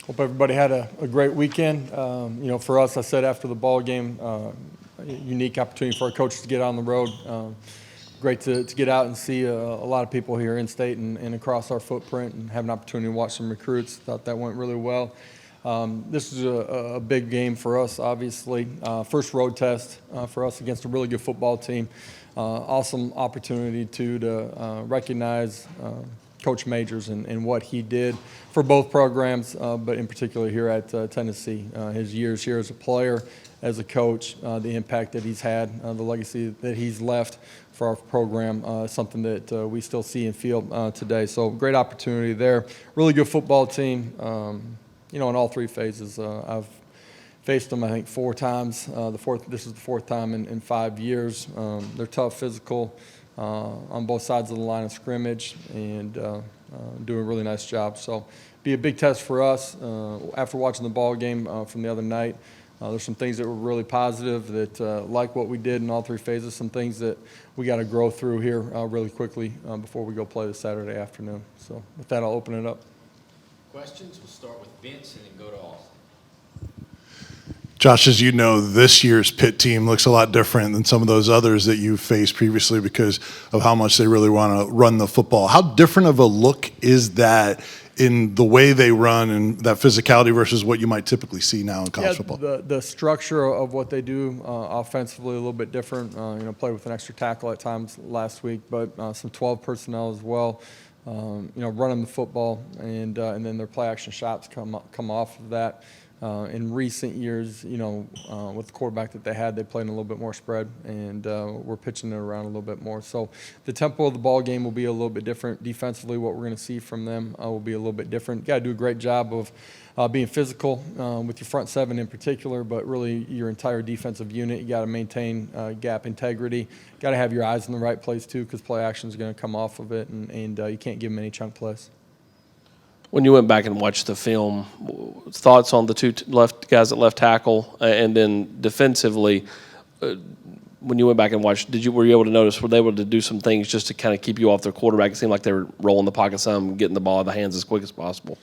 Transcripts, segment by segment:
Hope everybody had a great weekend. For us, I said after the ball game, unique opportunity for our coaches to get on the road. Great to get out and see a lot of people here in state and across our footprint and have an opportunity to watch some recruits. Thought that went really well. This is a big game for us, obviously. First road test for us against a really good football team. Awesome opportunity to recognize Coach Majors and what he did for both programs, but in particular here at Tennessee. His years here as a player, as a coach, the impact that he's had, the legacy that he's left for our program, something that we still see and feel today. So great opportunity there. Really good football team, in all three phases. I've faced them, I think, 4 times. This is the 4th time in 5 years. They're tough, physical, on both sides of the line of scrimmage, and doing a really nice job. So be a big test for us. After watching the ball game from the other night, there's some things that were really positive that, like what we did in all 3 phases, some things that we got to grow through here really quickly before we go play this Saturday afternoon. So with that, I'll open it up. Questions? We'll start with Vince and then go to Austin. Josh, as you know, this year's Pitt team looks a lot different than some of those others that you've faced previously because of how much they really want to run the football. How different of a look is that in the way they run and that physicality versus what you might typically see now in college football? The structure of what they do offensively a little bit different. Played with an extra tackle at times last week, but some 12 personnel as well. Running the football, and then their play action shots come off of that. In recent years, with the quarterback that they had, they played in a little bit more spread, and we're pitching it around a little bit more. So the tempo of the ball game will be a little bit different. Defensively, what we're going to see from them will be a little bit different. Got to do a great job of being physical with your front 7 in particular, but really your entire defensive unit. You got to maintain gap integrity. Got to have your eyes in the right place too, because play action is going to come off of it, and you can't give them any chunk plays. When you went back and watched the film, thoughts on the 2 guys at left tackle, and then defensively, when you went back and watched, were you able to notice, were they able to do some things just to kind of keep you off their quarterback? It seemed like they were rolling the pocket some, getting the ball out of the hands as quick as possible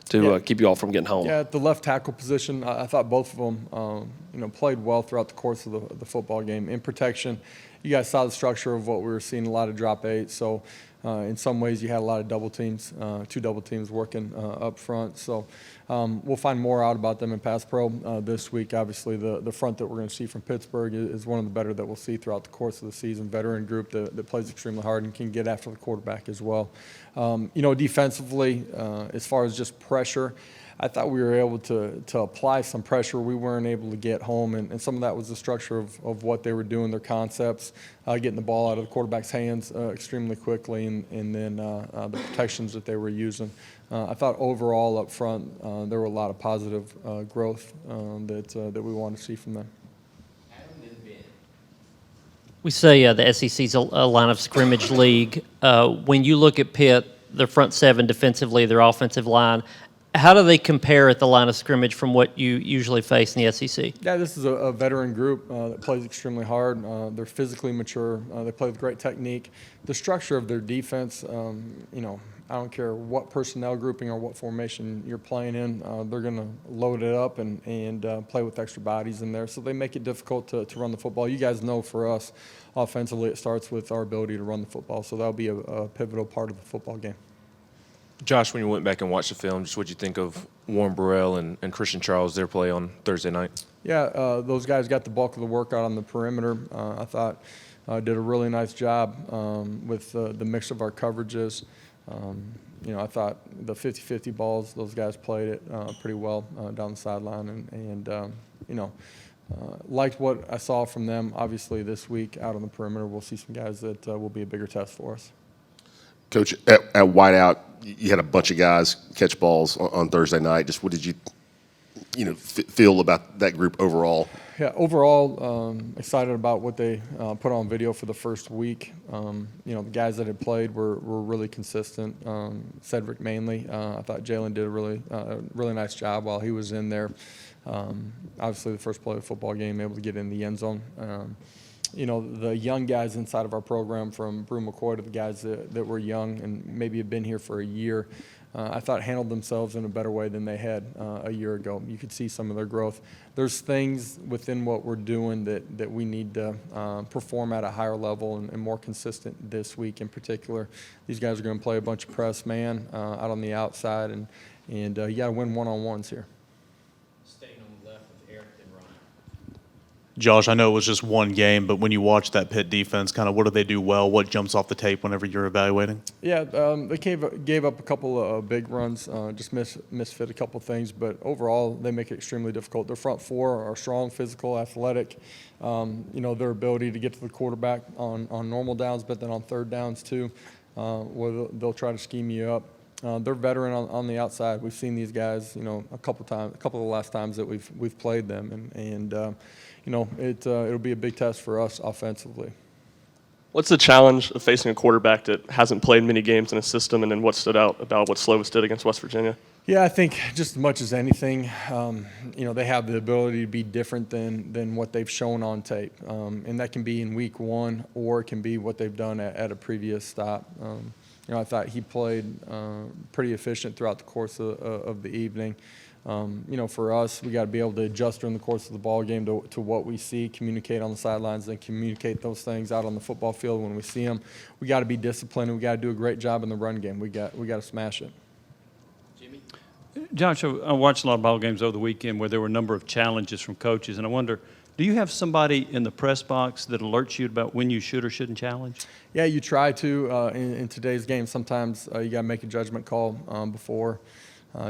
to keep you all from getting home. Yeah, at the left tackle position, I thought both of them played well throughout the course of the football game. In protection, you guys saw the structure of what we were seeing, a lot of drop 8. So in some ways, you had a lot of double teams, 2 double teams working up front. So we'll find more out about them in pass pro this week. Obviously, the front that we're going to see from Pittsburgh is one of the better that we'll see throughout the course of the season. Veteran group that plays extremely hard and can get after the quarterback as well. Defensively, as far as just pressure, I thought we were able to apply some pressure. We weren't able to get home, and some of that was the structure of what they were doing, their concepts, getting the ball out of the quarterback's hands extremely quickly, and then the protections that they were using. I thought overall up front there were a lot of positive growth that we want to see from them. We say the SEC's a line of scrimmage league. When you look at Pitt, their front 7 defensively, their offensive line, how do they compare at the line of scrimmage from what you usually face in the SEC? Yeah, this is a veteran group that plays extremely hard. They're physically mature. They play with great technique. The structure of their defense, I don't care what personnel grouping or what formation you're playing in, they're going to load it up and play with extra bodies in there. So they make it difficult to run the football. You guys know for us, offensively, it starts with our ability to run the football. So that'll be a pivotal part of the football game. Josh, when you went back and watched the film, just what you think of Warren Burrell and Christian Charles, their play on Thursday night? Yeah, those guys got the bulk of the work out on the perimeter. I thought did a really nice job with the mix of our coverages. I thought the 50-50 balls, those guys played it pretty well down the sideline, and liked what I saw from them. Obviously, this week out on the perimeter, we'll see some guys that will be a bigger test for us. Coach, at wideout, you had a bunch of guys catch balls on Thursday night. Just what did you feel about that group overall? Yeah, overall, excited about what they put on video for the first week. The guys that had played were really consistent. Cedric mainly. I thought Jalen did a really nice job while he was in there. Obviously, the first play of the football game, able to get in the end zone. The young guys inside of our program, from Brew McCoy to the guys that were young and maybe have been here for a year, I thought handled themselves in a better way than they had a year ago. You could see some of their growth. There's things within what we're doing that we need to perform at a higher level and more consistent this week in particular. These guys are going to play a bunch of press man out on the outside, and you got to win one-on-ones here. Staying on the left with Eric and Ryan. Josh, I know it was just one game, but when you watch that Pitt defense, kind of what do they do well? What jumps off the tape whenever you're evaluating? Yeah, they gave up a couple of big runs, just misfit a couple things, but overall they make it extremely difficult. Their front four are strong, physical, athletic. Their ability to get to the quarterback on normal downs, but then on third downs too, where they'll try to scheme you up. They're veteran on the outside. We've seen these guys, a couple of the last times that we've played them, and it'll be a big test for us offensively. What's the challenge of facing a quarterback that hasn't played many games in a system, and then what stood out about what Slovis did against West Virginia? Yeah, I think just as much as anything, they have the ability to be different than what they've shown on tape, and that can be in week one or it can be what they've done at a previous stop. I thought he played pretty efficient throughout the course of the evening. For us, we got to be able to adjust during the course of the ball game to what we see, communicate on the sidelines, and communicate those things out on the football field when we see them. We got to be disciplined, and we got to do a great job in the run game. We got to smash it. Jimmy? Josh, I watched a lot of ball games over the weekend where there were a number of challenges from coaches, and I wonder, do you have somebody in the press box that alerts you about when you should or shouldn't challenge? Yeah, you try to in today's game. Sometimes you got to make a judgment call before.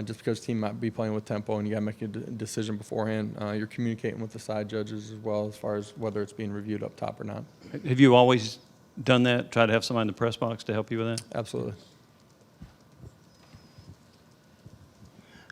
Just because the team might be playing with tempo and you got to make a decision beforehand. You're communicating with the side judges as well as far as whether it's being reviewed up top or not. Have you always done that, try to have somebody in the press box to help you with that? Absolutely.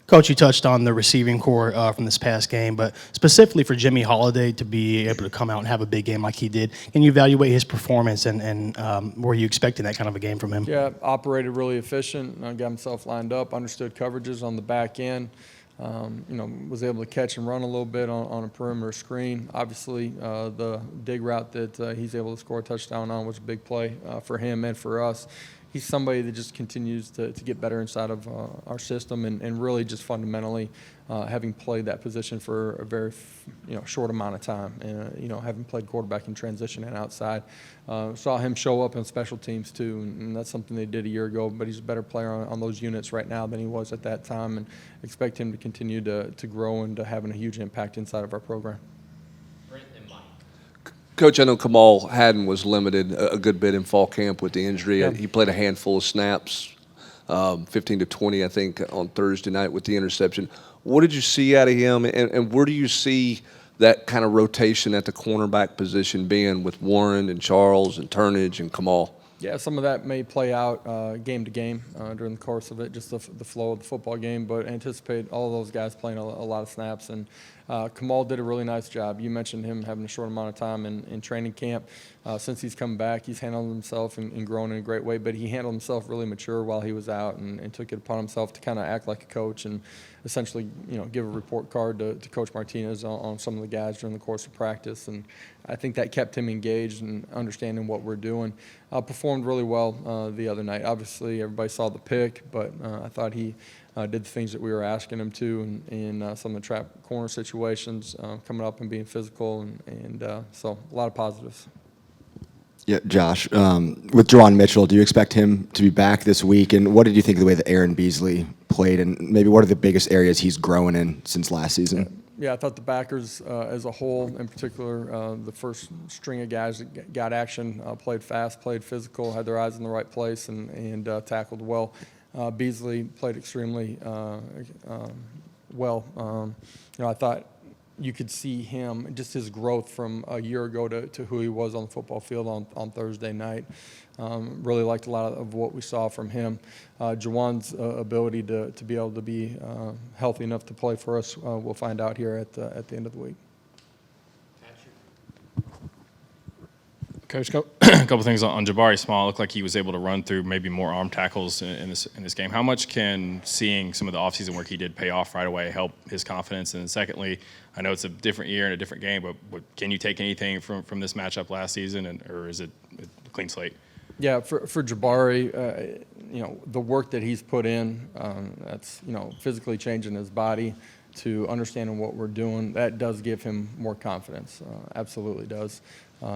Coach, you touched on the receiving core from this past game, but specifically for Jimmy Holiday to be able to come out and have a big game like he did, can you evaluate his performance and were you expecting that kind of a game from him? Yeah, operated really efficient, got himself lined up, understood coverages on the back end, was able to catch and run a little bit on a perimeter screen. Obviously, the dig route that he's able to score a touchdown on was a big play for him and for us. He's somebody that just continues to get better inside of our system and really just fundamentally having played that position for a very short amount of time, having played quarterback in transition and outside. Saw him show up on special teams too, and that's something they did a year ago, but he's a better player on those units right now than he was at that time, and expect him to continue to grow and to having a huge impact inside of our program. Brent and Mike. Coach, I know Kamal Haddon was limited a good bit in fall camp with the injury. Yeah. He played a handful of snaps, 15 to 20, I think, on Thursday night with the interception. What did you see out of him, and where do you see that kind of rotation at the cornerback position being with Warren and Charles and Turnage and Kamal? Yeah, some of that may play out game to game during the course of it, just the flow of the football game, but anticipate all of those guys playing a lot of snaps. And Kamal did a really nice job. You mentioned him having a short amount of time in training camp. Since he's come back, he's handled himself and grown in a great way, but he handled himself really mature while he was out and took it upon himself to kind of act like a coach and essentially, give a report card to Coach Martinez on some of the guys during the course of practice. And I think that kept him engaged and understanding what we're doing. Performed really well the other night. Obviously, everybody saw the pick, but I thought he did the things that we were asking him to in some of the trap corner situations, coming up and being physical, and so a lot of positives. Yeah, Josh, with Jaron Mitchell, do you expect him to be back this week? And what did you think of the way that Aaron Beasley played? And maybe what are the biggest areas he's growing in since last season? Yeah, I thought the backers as a whole, in particular, the first string of guys that got action, played fast, played physical, had their eyes in the right place, and tackled well. Beasley played extremely well. I thought you could see him, just his growth from a year ago to who he was on the football field on Thursday night. Really liked a lot of what we saw from him. Jawan's ability to be able to be healthy enough to play for us, we'll find out here at the end of the week. Coach, a couple things on Jabari Small. Looked like he was able to run through maybe more arm tackles in this game. How much can seeing some of the offseason work he did pay off right away help his confidence? And then secondly, I know it's a different year and a different game, but can you take anything from this matchup last season, or is it a clean slate? Yeah, for Jabari, the work that he's put in, that's, physically changing his body to understanding what we're doing, that does give him more confidence. Absolutely does.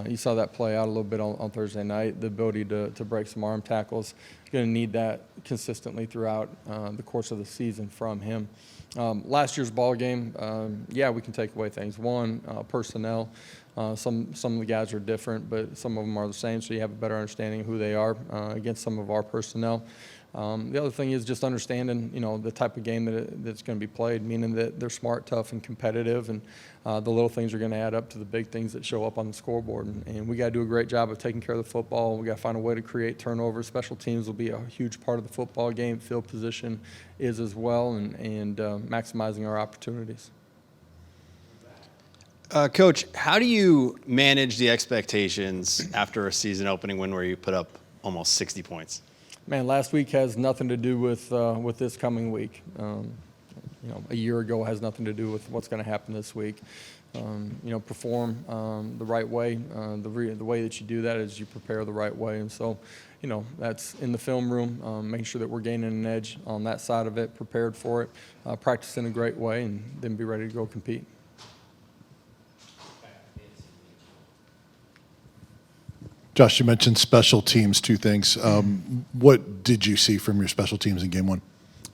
You saw that play out a little bit on Thursday night, the ability to break some arm tackles. Going to need that consistently throughout the course of the season from him. Last year's ball game, we can take away things. One, personnel. Some of the guys are different, but some of them are the same, so you have a better understanding of who they are against some of our personnel. The other thing is just understanding, the type of game that's going to be played, meaning that they're smart, tough, and competitive, and the little things are going to add up to the big things that show up on the scoreboard. And we got to do a great job of taking care of the football. We got to find a way to create turnovers. Special teams will be a huge part of the football game. Field position is as well, and maximizing our opportunities. Coach, how do you manage the expectations after a season opening win where you put up almost 60 points? Man, last week has nothing to do with this coming week. A year ago has nothing to do with what's going to happen this week. Perform the right way. The way that you do that is you prepare the right way. And so, that's in the film room, making sure that we're gaining an edge on that side of it, prepared for it, practice in a great way, and then be ready to go compete. Josh, you mentioned special teams, two things. What did you see from your special teams in game one?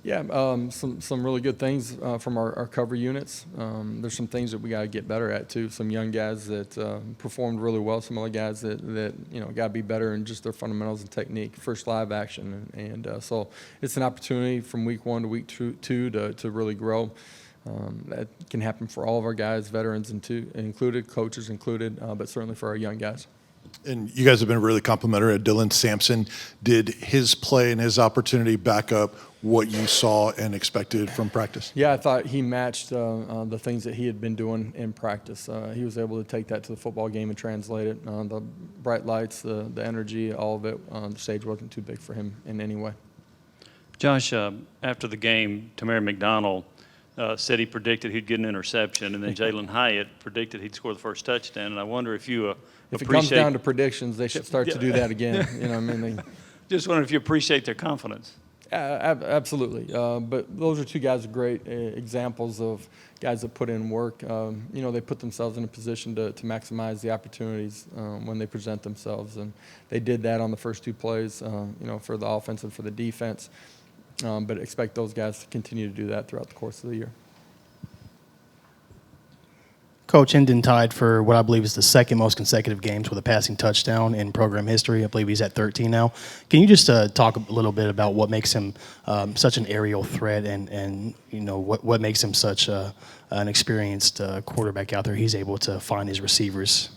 Yeah, some really good things from our cover units. There's some things that we got to get better at too. Some young guys that performed really well. Some other guys that got to be better in just their fundamentals and technique. First live action, and so it's an opportunity from week one to week two to really grow. That can happen for all of our guys, veterans included, coaches included, but certainly for our young guys. And you guys have been really complimentary at Dylan Sampson. Did his play and his opportunity back up what you saw and expected from practice? Yeah, I thought he matched the things that he had been doing in practice. He was able to take that to the football game and translate it. The bright lights, the energy, all of it, the stage wasn't too big for him in any way. Josh, after the game, Tamari McDonald said he predicted he'd get an interception, and then Jalen Hyatt predicted he'd score the first touchdown. And I wonder if you if it comes down to predictions, they should start to do that again. Just wondering if you appreciate their confidence. Absolutely. But those are two guys with great examples of guys that put in work. They put themselves in a position to maximize the opportunities when they present themselves. And they did that on the first two plays, for the offense and for the defense. But expect those guys to continue to do that throughout the course of the year. Coach Hendon tied for what I believe is the second most consecutive games with a passing touchdown in program history. I believe he's at 13 now. Can you just talk a little bit about what makes him such an aerial threat and what makes him such an experienced quarterback out there? He's able to find his receivers.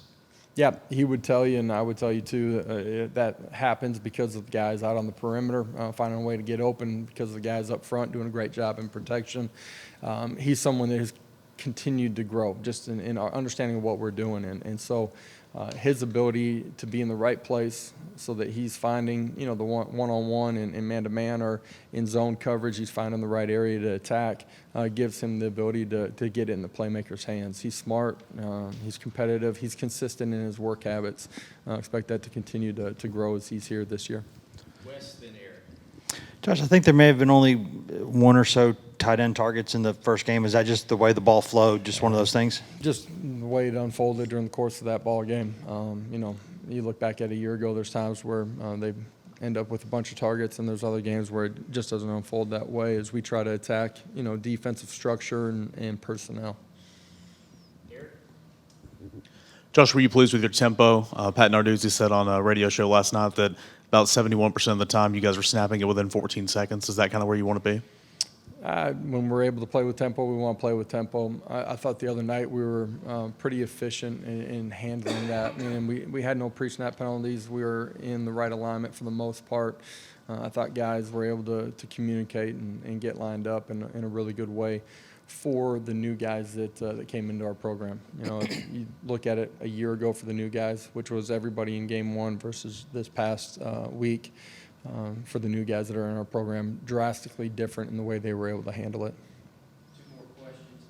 Yeah, he would tell you, and I would tell you too, that happens because of the guys out on the perimeter finding a way to get open, because of the guys up front doing a great job in protection. He's someone that has continued to grow just in our understanding of what we're doing. And so his ability to be in the right place so that he's finding, the one-on-one and man-to-man or in zone coverage, he's finding the right area to attack, gives him the ability to get it in the playmaker's hands. He's smart, he's competitive, he's consistent in his work habits. Expect that to continue to grow as he's here this year. Wes, then Eric. Josh, I think there may have been only one or so tight end targets in the first game. Is that just the way the ball flowed, just one of those things? Just the way it unfolded during the course of that ball game. You look back at a year ago, there's times where they end up with a bunch of targets, and there's other games where it just doesn't unfold that way as we try to attack, defensive structure and personnel. Josh, were you pleased with your tempo? Pat Narduzzi said on a radio show last night that about 71% of the time you guys were snapping it within 14 seconds. Is that kind of where you want to be? When we're able to play with tempo, we want to play with tempo. I thought the other night we were pretty efficient in handling that. We had no pre-snap penalties. We were in the right alignment for the most part. I thought guys were able to communicate and get lined up in a really good way for the new guys that came into our program. You look at it a year ago for the new guys, which was everybody in game one, versus this past week. For the new guys that are in our program, drastically different in the way they were able to handle it. Two more questions,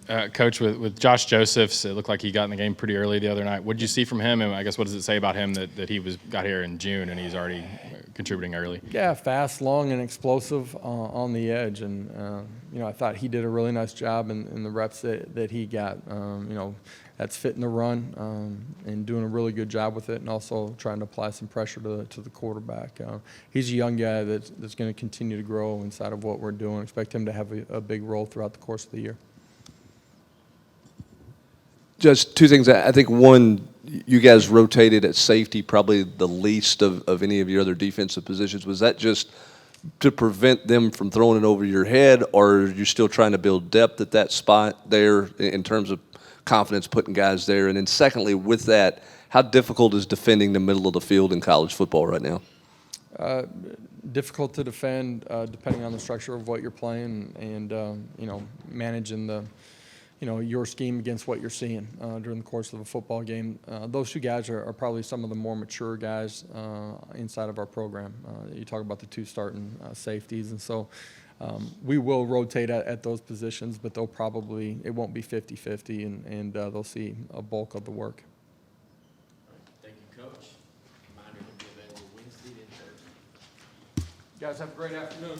Patrick. Coach, with Josh Josephs, it looked like he got in the game pretty early the other night. What did you see from him, and I guess what does it say about him that he got here in June and he's already contributing early. Yeah, fast, long, and explosive on the edge. And, I thought he did a really nice job in the reps that he got. That's fitting the run and doing a really good job with it, and also trying to apply some pressure to the quarterback. He's a young guy that's going to continue to grow inside of what we're doing. Expect him to have a big role throughout the course of the year. Just two things. I think one, you guys rotated at safety probably the least of any of your other defensive positions. Was that just to prevent them from throwing it over your head, or are you still trying to build depth at that spot there in terms of confidence putting guys there? And then secondly, with that, how difficult is defending the middle of the field in college football right now? Difficult to defend depending on the structure of what you're playing and managing your scheme against what you're seeing during the course of a football game. Those two guys are probably some of the more mature guys inside of our program. You talk about the two starting safeties, and so we will rotate at those positions, but it won't be 50-50, and they'll see a bulk of the work. Thank you, Coach. Reminder to be available Wednesday and Thursday. You guys have a great afternoon.